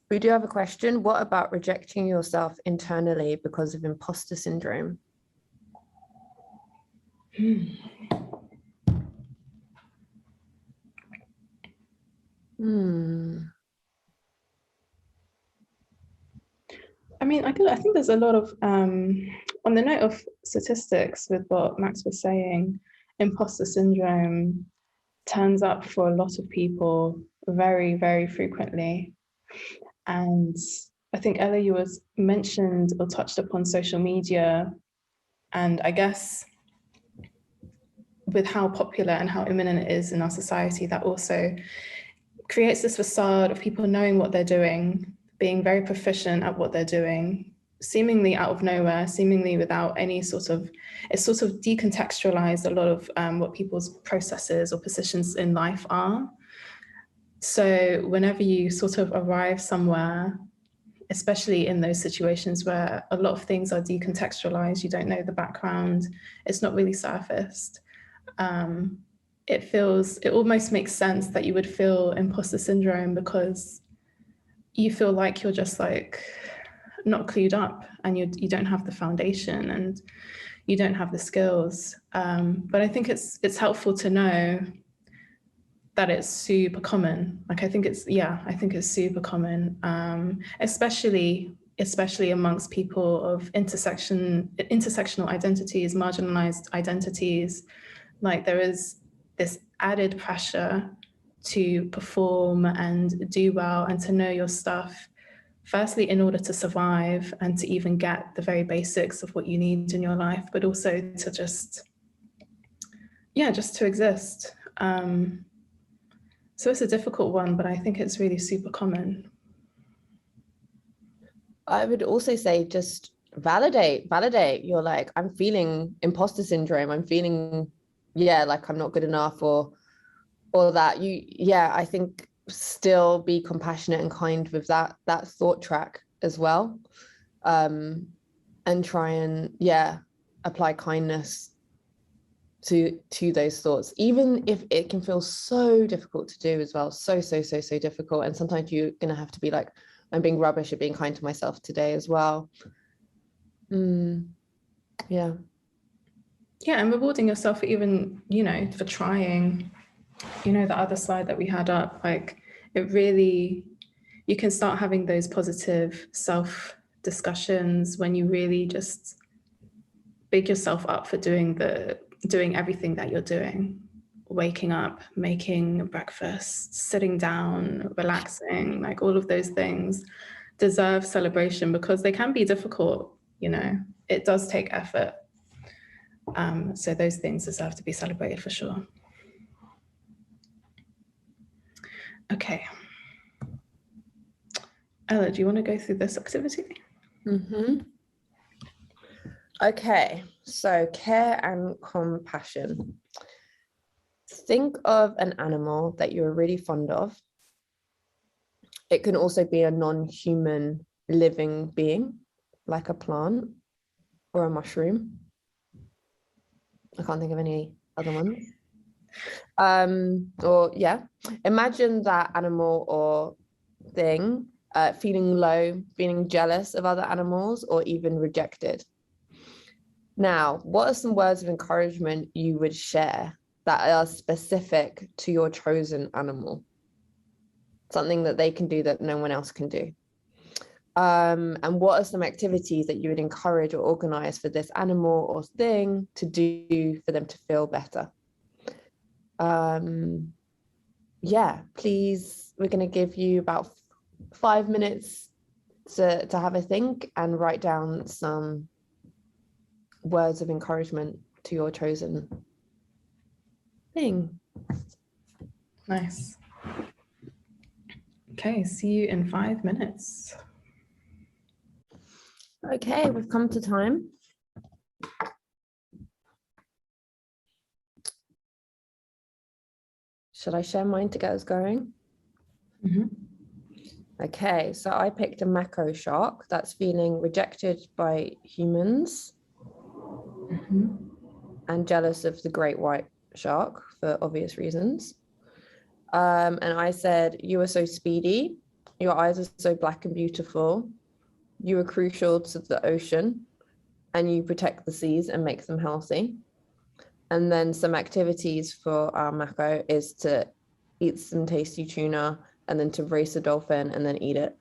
We do have a question. What about rejecting yourself internally because of imposter syndrome? I mean, I think there's a lot of, on the note of statistics with what Max was saying, imposter syndrome turns up for a lot of people very, very frequently. And I think, Ella, you was mentioned or touched upon social media. And I guess with how popular and how imminent it is in our society, that also creates this facade of people knowing what they're doing, being very proficient at what they're doing, seemingly out of nowhere, seemingly without any sort of, it's sort of decontextualized a lot of what people's processes or positions in life are. So whenever you sort of arrive somewhere, especially in those situations where a lot of things are decontextualized, you don't know the background, it's not really surfaced, it almost makes sense that you would feel imposter syndrome, because you feel like you're just like not clued up, and you don't have the foundation and you don't have the skills. But I think it's helpful to know that it's super common. Like, I think it's super common, especially amongst people of intersectional identities, marginalized identities. Like, there is this added pressure to perform and do well and to know your stuff, firstly in order to survive and to even get the very basics of what you need in your life, but also to just to exist. So it's a difficult one, but I think it's really super common. I would also say just validate. You're like, I'm feeling imposter syndrome. I'm feeling, like I'm not good enough, or that. I think still be compassionate and kind with that thought track as well. And try and, apply kindness to those thoughts, even if it can feel so difficult to do as well. So difficult. And sometimes you're going to have to be like, I'm being rubbish at being kind to myself today as well. Yeah, and rewarding yourself for even, for trying, the other slide that we had up, like, it really, you can start having those positive self discussions when you really just big yourself up for doing everything that you're doing. Waking up, making breakfast, sitting down, relaxing, like all of those things deserve celebration, because they can be difficult, it does take effort. So those things deserve to be celebrated for sure. Okay. Ella, do you want to go through this activity? Okay, so care and compassion. Think of an animal that you're really fond of. It can also be a non-human living being, like a plant or a mushroom. I can't think of any other ones. Imagine that animal or thing feeling low, feeling jealous of other animals, or even rejected. Now, what are some words of encouragement you would share that are specific to your chosen animal? Something that they can do that no one else can do. And what are some activities that you would encourage or organize for this animal or thing to do for them to feel better? Please, we're going to give you about 5 minutes to have a think and write down some words of encouragement to your chosen thing. Nice. Okay, see you in 5 minutes. Okay, we've come to time. Should I share mine to get us going? Okay, so I picked a mako shark that's feeling rejected by humans and jealous of the great white shark for obvious reasons. And I said, you are so speedy. Your eyes are so black and beautiful. You are crucial to the ocean, and you protect the seas and make them healthy. And then some activities for our mako is to eat some tasty tuna, and then to race a dolphin and then eat it.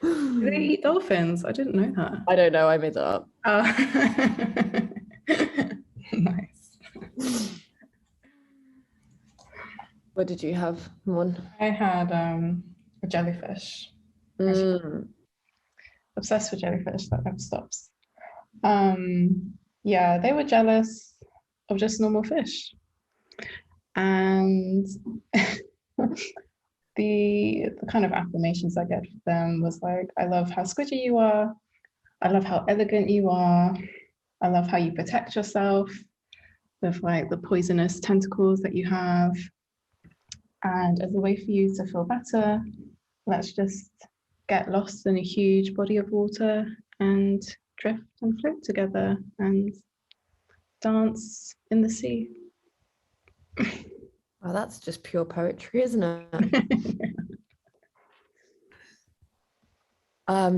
Do they eat dolphins? I didn't know that. I don't know, I made that up. Nice. What did you have, Mon? I had a jellyfish. Obsessed with jellyfish, that never stops. They were jealous of just normal fish. And the kind of affirmations I get from them was like, I love how squidgy you are. I love how elegant you are. I love how you protect yourself with like the poisonous tentacles that you have. And as a way for you to feel better, let's just get lost in a huge body of water and drift and float together and dance in the sea. Well, that's just pure poetry, isn't it?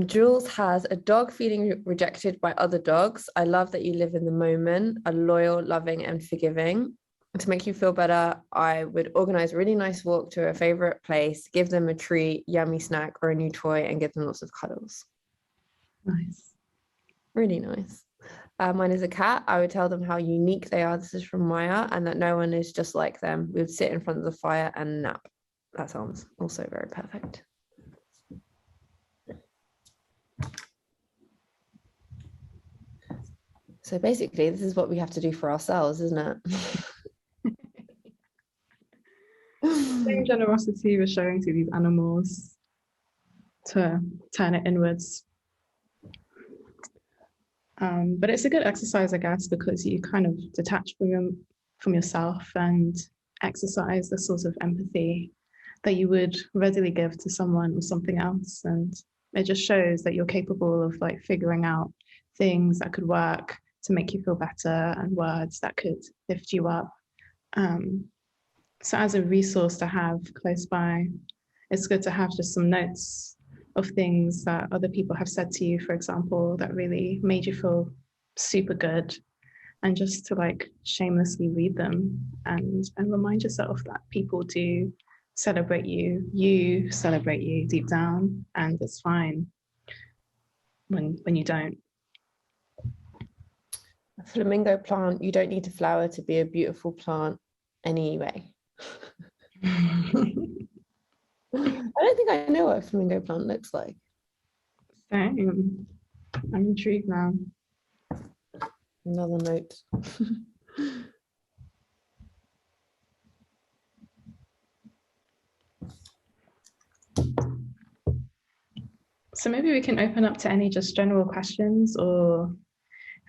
Jules has a dog feeling rejected by other dogs. I love that you live in the moment, are loyal, loving, and forgiving. To make you feel better, I would organize a really nice walk to a favorite place, give them a treat, yummy snack, or a new toy, and give them lots of cuddles. Nice. Really nice. Mine is a cat. I would tell them how unique they are. This is from Maya, and that no one is just like them. We would sit in front of the fire and nap. That sounds also very perfect. So basically, this is what we have to do for ourselves, isn't it? Same generosity we're showing to these animals to turn it inwards. But it's a good exercise, I guess, because you kind of detach from yourself and exercise the sort of empathy that you would readily give to someone or something else. And it just shows that you're capable of like figuring out things that could work to make you feel better and words that could lift you up. So as a resource to have close by, it's good to have just some notes of things that other people have said to you, for example, that really made you feel super good, and just to like shamelessly read them and remind yourself that people do celebrate you celebrate you deep down, and it's fine when you don't. A flamingo plant, you don't need a flower to be a beautiful plant anyway. I don't think I know what a flamingo plant looks like. Same. I'm intrigued now. Another note. So maybe we can open up to any just general questions or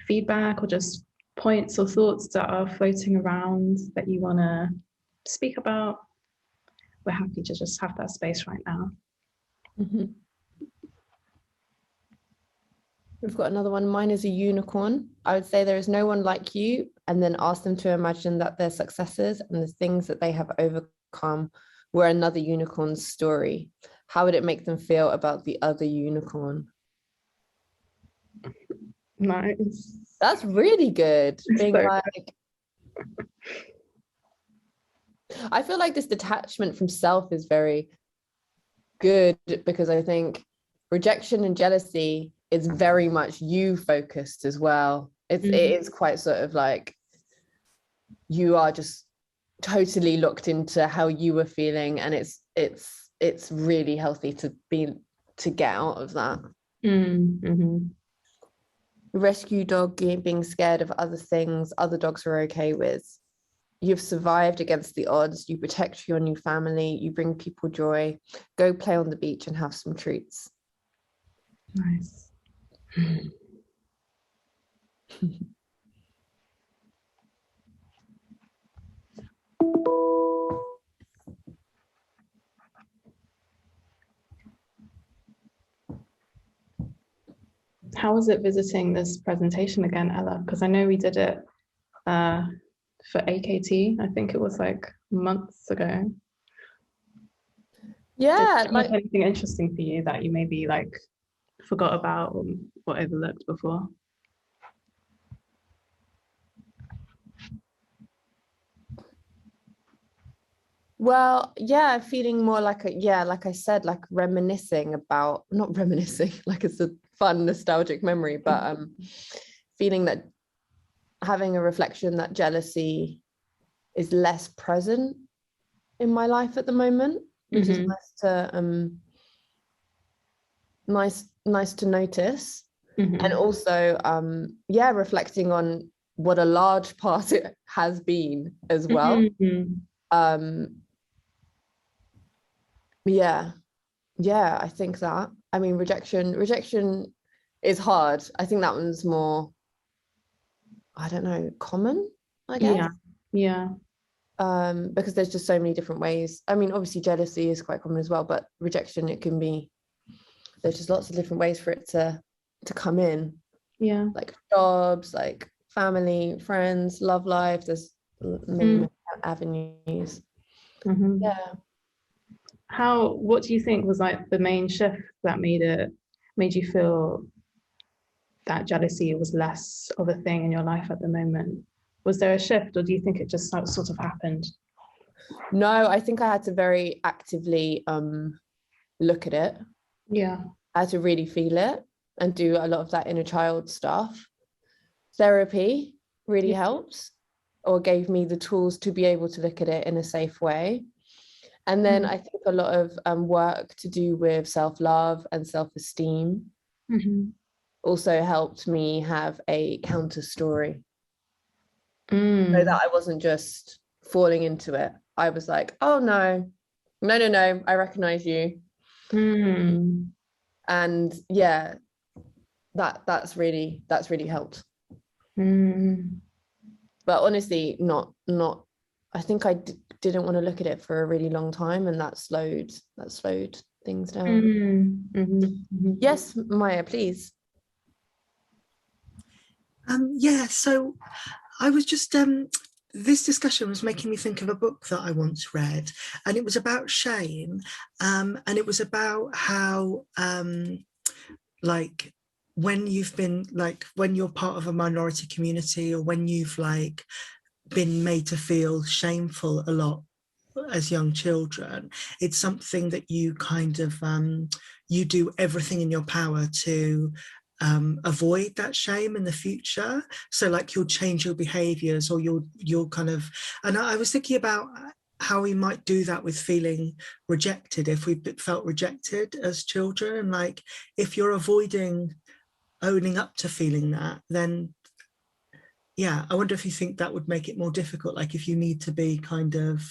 feedback or just points or thoughts that are floating around that you want to speak about. We're happy to just have that space right now. Mm-hmm. We've got another one. Mine is a unicorn. I would say there is no one like you, and then ask them to imagine that their successes and the things that they have overcome were another unicorn's story. How would it make them feel about the other unicorn? Nice. That's really good. Being So like, I feel like this detachment from self is very good, because I think rejection and jealousy is very much you focused as well. It is quite sort of like you are just totally looked into how you were feeling, and it's really healthy to get out of that. Mm-hmm. Rescue dog being scared of other things other dogs are okay with. You've survived against the odds. You protect your new family. You bring people joy. Go play on the beach and have some treats. Nice. How was it visiting this presentation again, Ella? Because I know we did it for AKT. I think it was like months ago. Yeah, Did it come up anything interesting for you that you maybe like forgot about or overlooked before? well, yeah, feeling more like like I said, like reminiscing about, not reminiscing like it's a fun nostalgic memory, but feeling that, having a reflection that jealousy is less present in my life at the moment, which is nice to notice. And also reflecting on what a large part it has been as well. I think that, I mean, rejection is hard. I think that one's more, I don't know, common, I guess. Yeah. because there's just so many different ways. I mean, obviously jealousy is quite common as well, but rejection, there's just lots of different ways for it to come in. Yeah. Like jobs, like family, friends, love life. There's many avenues. Mm-hmm. Yeah. What do you think was like the main shift that made you feel that jealousy was less of a thing in your life at the moment? Was there a shift, or do you think it just sort of happened? No, I think I had to very actively look at it. Yeah. I had to really feel it and do a lot of that inner child stuff. Therapy really helps, or gave me the tools to be able to look at it in a safe way. And then I think a lot of work to do with self-love and self-esteem also helped me have a counter story. So that I wasn't just falling into it. I was like, oh no, I recognize you. And yeah, that's really helped. But honestly, not I think I didn't want to look at it for a really long time, and that slowed things down. Yes, Maya, please. Yeah, so I was just this discussion was making me think of a book that I once read, and it was about shame, and it was about how like when you're part of a minority community, or when you've like been made to feel shameful a lot as young children, it's something that you kind of you do everything in your power to avoid that shame in the future. So like you'll change your behaviors, or you'll kind of, and I was thinking about how we might do that with feeling rejected, if we felt rejected as children. And like if you're avoiding owning up to feeling that, then yeah, I wonder if you think that would make it more difficult, like if you need to be kind of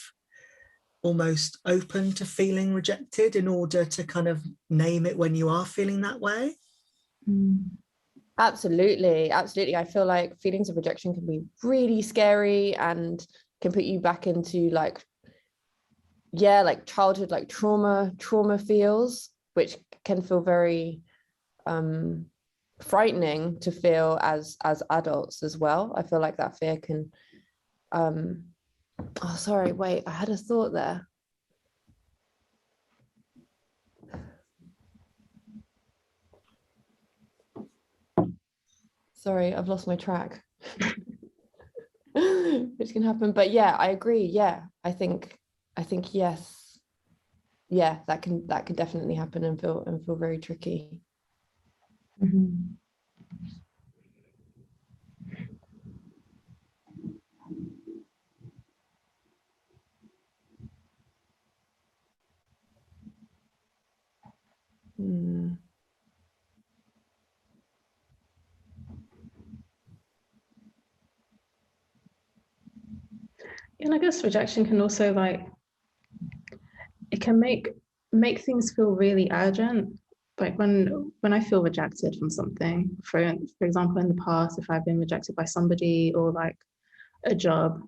almost open to feeling rejected in order to kind of name it when you are feeling that way. Absolutely. I feel like feelings of rejection can be really scary and can put you back into like childhood, like trauma feels, which can feel very frightening to feel as adults as well. I feel like that fear can oh sorry, wait, I had a thought there. Sorry, I've lost my track. Which can happen, but yeah, I agree. Yeah, I think yes, yeah, that can definitely happen and feel very tricky. And I guess rejection can also like, it can make things feel really urgent. Like when I feel rejected from something, for example, in the past, if I've been rejected by somebody or like a job,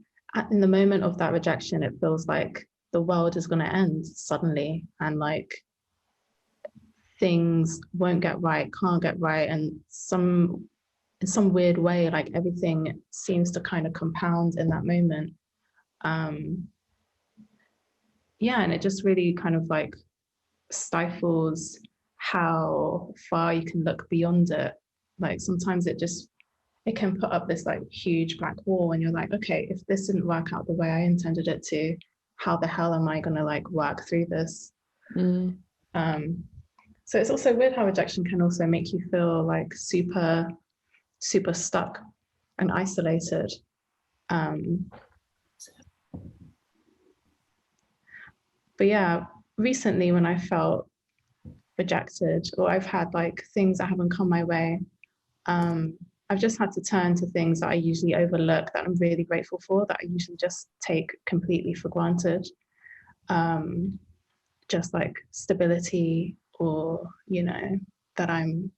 in the moment of that rejection, it feels like the world is going to end suddenly, and like things won't get right, can't get right, and in some weird way, like everything seems to kind of compound in that moment. Yeah, and it just really kind of like stifles how far you can look beyond it. Like sometimes it can put up this like huge black wall, and you're like, okay, if this didn't work out the way I intended it to, how the hell am I gonna like work through this? So it's also weird how rejection can also make you feel like super stuck and isolated. But yeah, recently when I felt rejected, or I've had like things that haven't come my way, I've just had to turn to things that I usually overlook that I'm really grateful for, that I usually just take completely for granted. Just like stability, or, you know, that I'm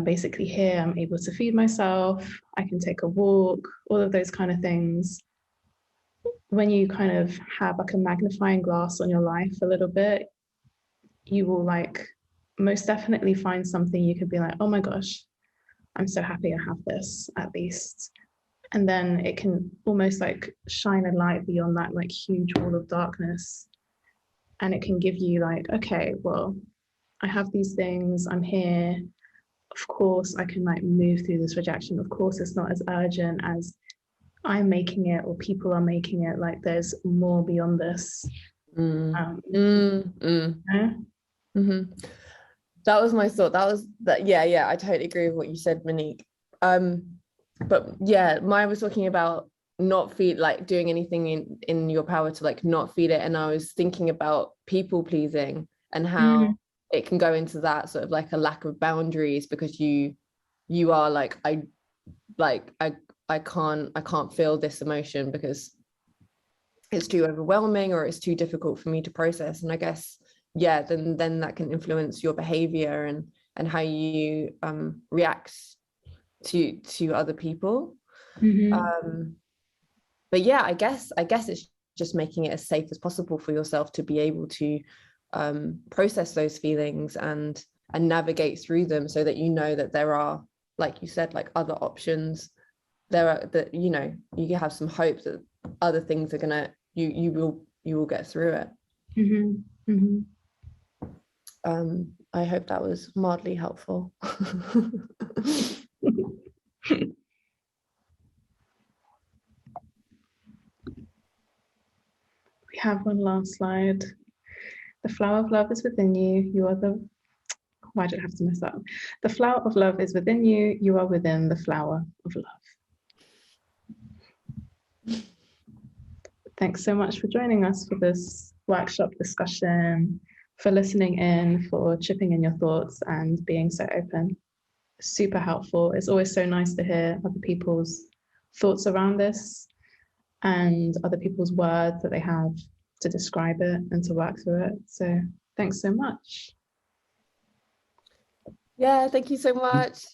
basically here, I'm able to feed myself, I can take a walk, all of those kind of things. when you kind of have like a magnifying glass on your life a little bit, you will like most definitely find something you could be like, oh my gosh, I'm so happy I have this at least. And then it can almost like shine a light beyond that like huge wall of darkness. And it can give you like, okay, well, I have these things, I'm here. Of course, I can like move through this rejection. Of course, it's not as urgent as I'm making it or people are making it. Like there's more beyond this. Yeah. That was my thought. Yeah, I totally agree with what you said, Monique. But yeah, Maya was talking about not feel like doing anything in your power to like not feel it, and I was thinking about people pleasing and how it can go into that sort of like a lack of boundaries, because you are like I can't feel this emotion because it's too overwhelming or it's too difficult for me to process. And I guess then that can influence your behavior and how you react to other people. But yeah, I guess it's just making it as safe as possible for yourself to be able to process those feelings and navigate through them, so that you know that there are, like you said, like other options. There are that, you know, you have some hope that other things are gonna you will get through it. I hope that was mildly helpful. We have one last slide. The flower of love is within you. You are the, why did I have to mess up? The flower of love is within you. You are within the flower of love. Thanks so much for joining us for this workshop discussion, for listening in, for chipping in your thoughts and being so open. Super helpful. It's always so nice to hear other people's thoughts around this and other people's words that they have to describe it and to work through it. So thanks so much. Yeah, thank you so much.